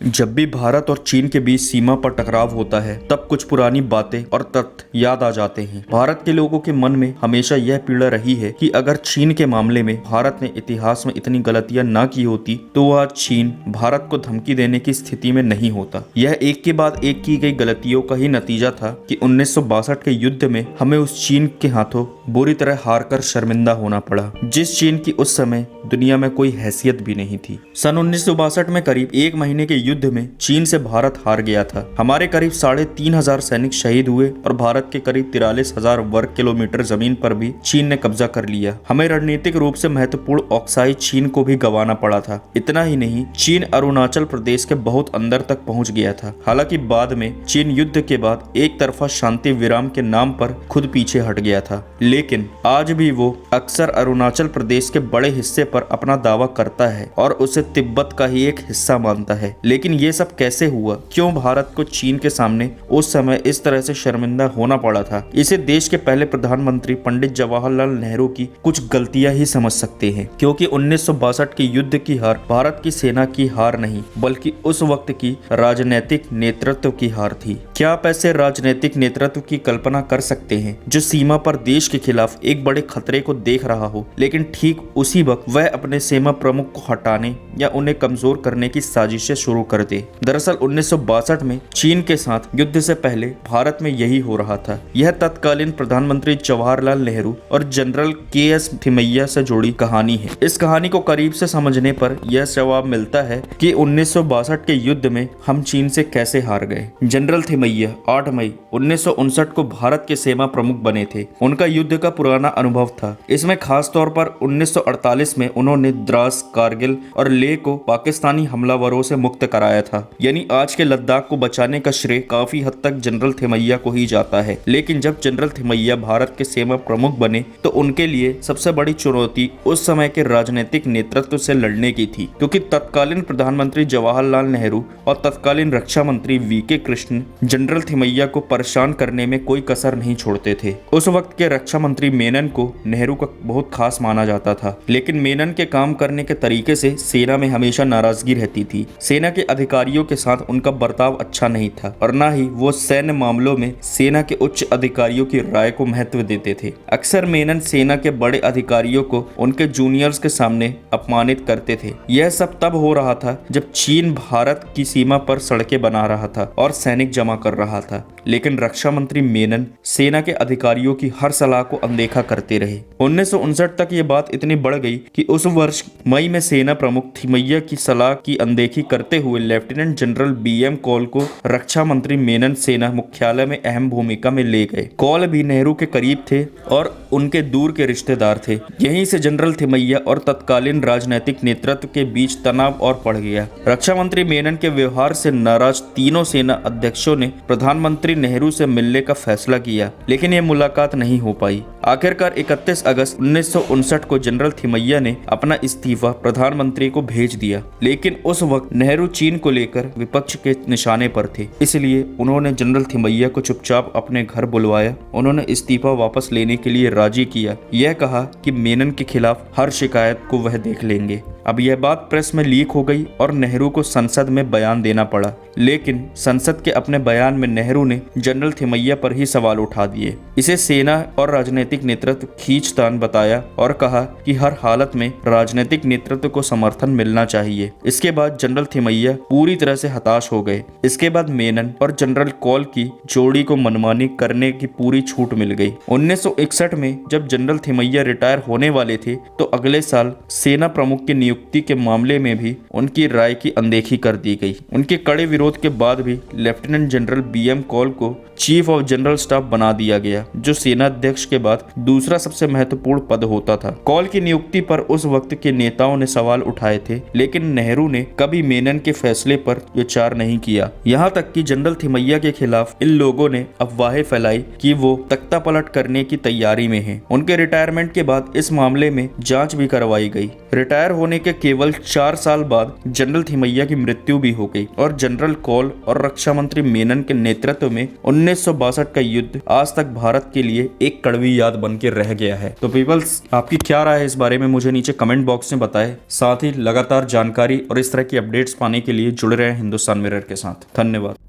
जब भी भारत और चीन के बीच सीमा पर टकराव होता है तब कुछ पुरानी बातें और तथ्य याद आ जाते हैं। भारत के लोगों के मन में हमेशा यह पीड़ा रही है कि अगर चीन के मामले में भारत ने इतिहास में इतनी गलतियां ना की होती तो आज चीन भारत को धमकी देने की स्थिति में नहीं होता। यह एक के बाद एक की गई गलतियों का ही नतीजा था कि 1962 के युद्ध में हमें उस चीन के हाथों बुरी तरह हार कर शर्मिंदा होना पड़ा, जिस चीन की उस समय दुनिया में कोई हैसियत भी नहीं थी। सन 1962 में करीब एक महीने के युद्ध में चीन से भारत हार गया था। हमारे करीब 3,500 सैनिक शहीद हुए और भारत के करीब 43,000 वर्ग किलोमीटर जमीन पर भी चीन ने कब्जा कर लिया। हमें रणनीतिक रूप से महत्वपूर्ण ऑक्साई चीन को भी गंवाना पड़ा था। इतना ही नहीं, चीन अरुणाचल प्रदेश के बहुत अंदर तक पहुंच गया था। हालांकि बाद में चीन युद्ध के बाद एक तरफा शांति विराम के नाम पर खुद पीछे हट गया था, लेकिन आज भी वो अक्सर अरुणाचल प्रदेश के बड़े हिस्से पर अपना दावा करता है और उसे तिब्बत का ही एक हिस्सा मानता है। लेकिन ये सब कैसे हुआ? क्यों भारत को चीन के सामने उस समय इस तरह से शर्मिंदा होना पड़ा था? इसे देश के पहले प्रधानमंत्री पंडित जवाहरलाल नेहरू की कुछ गलतियां ही समझ सकते हैं, क्योंकि 1962 के युद्ध की हार भारत की सेना की हार नहीं बल्कि उस वक्त की राजनीतिक नेतृत्व की हार थी। क्या आप ऐसे राजनीतिक नेतृत्व की कल्पना कर सकते हैं जो सीमा पर देश के खिलाफ एक बड़े खतरे को देख रहा हो, लेकिन ठीक उसी वक्त वह अपने सेना प्रमुख को हटाने या उन्हें कमजोर करने की साजिशें शुरू कर दे? दरअसल 1962 में चीन के साथ युद्ध से पहले भारत में यही हो रहा था। यह तत्कालीन प्रधानमंत्री जवाहरलाल नेहरू और जनरल के.एस. थिमैया से जुड़ी कहानी है। इस कहानी को करीब से समझने पर यह जवाब मिलता है कि 1962 के युद्ध में हम चीन से कैसे हार गए। जनरल थिमैया 8 मई 1959 को भारत के सेना प्रमुख बने थे। उनका युद्ध का पुराना अनुभव था। इसमें खास तौर पर 1948 में उन्होंने द्रास, कारगिल और लेह को पाकिस्तानी हमलावरों से मुक्त कराया था। यानी आज के लद्दाख को बचाने का श्रेय काफी हद तक जनरल थिमैया को ही जाता है। लेकिन जब जनरल थिमैया भारत के सेना प्रमुख बने तो उनके लिए सबसे बड़ी चुनौती उस समय के राजनीतिक नेतृत्व से लड़ने की थी, क्योंकि तत्कालीन प्रधानमंत्री जवाहरलाल नेहरू और तत्कालीन रक्षा मंत्री वी.के. कृष्ण जनरल थिमैया को परेशान करने में कोई कसर नहीं छोड़ते थे। उस वक्त के रक्षा मंत्री मेनन को नेहरू का बहुत खास माना जाता था, लेकिन मेनन के काम करने के तरीके से सेना में हमेशा नाराजगी रहती थी। सेना के अधिकारियों के साथ उनका बर्ताव अच्छा नहीं था और न ही वो सैन्य मामलों में सेना के उच्च अधिकारियों की राय को महत्व देते थे। अक्सर मेनन सेना के बड़े अधिकारियों को उनके जूनियर्स के सामने अपमानित करते थे। यह सब तब हो रहा था जब चीन भारत की सीमा पर सड़कें बना रहा था और सैनिक जमा कर रहा था, लेकिन रक्षा मंत्री मेनन सेना के अधिकारियों की हर सलाह को अनदेखा करते रहे। 1959 तक ये बात इतनी बढ़ गई कि उस वर्ष मई में सेना प्रमुख थिमैया की सलाह की अनदेखी करते हुए लेफ्टिनेंट जनरल बी.एम. कौल को रक्षा मंत्री मेनन सेना मुख्यालय में अहम भूमिका में ले गए। कौल भी नेहरू के करीब थे और उनके दूर के रिश्तेदार थे। यहीं से जनरल थिमैया और तत्कालीन राजनीतिक नेतृत्व के बीच तनाव और बढ़ गया। रक्षा मंत्री मेनन के व्यवहार से नाराज तीनों सेना अध्यक्षों ने प्रधानमंत्री नेहरू से मिलने का फैसला किया, लेकिन यह मुलाकात नहीं हो पाई। आखिरकार 31 अगस्त 1959 को जनरल थिमैया ने अपना इस्तीफा प्रधानमंत्री को भेज दिया, लेकिन उस वक्त नेहरू चीन को लेकर विपक्ष के निशाने पर थे। इसलिए उन्होंने जनरल थिमैया को चुपचाप अपने घर बुलवाया। उन्होंने इस्तीफा वापस लेने के लिए राजी किया। यह कहा कि मेनन के खिलाफ हर शिकायत को वह देख लेंगे। अब यह बात प्रेस में लीक हो गई और नेहरू को संसद में बयान देना पड़ा, लेकिन संसद के अपने बयान में नेहरू ने जनरल थिमैया पर ही सवाल उठा दिए। इसे सेना और राजनीतिक नेतृत्व खींचतान बताया और कहा कि हर हालत में राजनीतिक नेतृत्व को समर्थन मिलना चाहिए। इसके बाद जनरल थिमैया पूरी तरह से हताश हो गए। इसके बाद मेनन और जनरल कौल की जोड़ी को मनमानी करने की पूरी छूट मिल गई। 1961 में जब जनरल थिमैया रिटायर होने वाले थे तो अगले साल सेना प्रमुख की नियुक्ति के मामले में भी उनकी राय की अनदेखी कर दी गई। उनके कड़े विरोध के बाद भी लेफ्टिनेंट जनरल बी.एम. कौल को चीफ ऑफ जनरल स्टाफ बना दिया गया, जो सेना अध्यक्ष के बाद दूसरा सबसे महत्वपूर्ण पद होता था। कौल की नियुक्ति पर उस वक्त के नेताओं ने सवाल उठाए थे, लेकिन नेहरू ने कभी मेनन के फैसले पर विचार नहीं किया। यहाँ तक कि जनरल थिमैया के खिलाफ इन लोगों ने अफवाहें फैलाई कि वो तख्ता पलट करने की तैयारी में हैं। उनके रिटायरमेंट के बाद इस मामले में जांच भी करवाई गई। रिटायर होने के केवल 4 साल बाद जनरल थिमैया की मृत्यु भी हो गई और जनरल कौल और रक्षा मंत्री मेनन के नेतृत्व में 1962 का युद्ध आज तक भारत के लिए एक कड़वी याद बन के रह गया है। तो पीपल्स, आपकी क्या राय है इस बारे में मुझे नीचे कमेंट बॉक्स में बताएं। साथ ही लगातार जानकारी और इस तरह की अपडेट्स पाने के लिए जुड़े रहें हिंदुस्तान मिरर के साथ। धन्यवाद।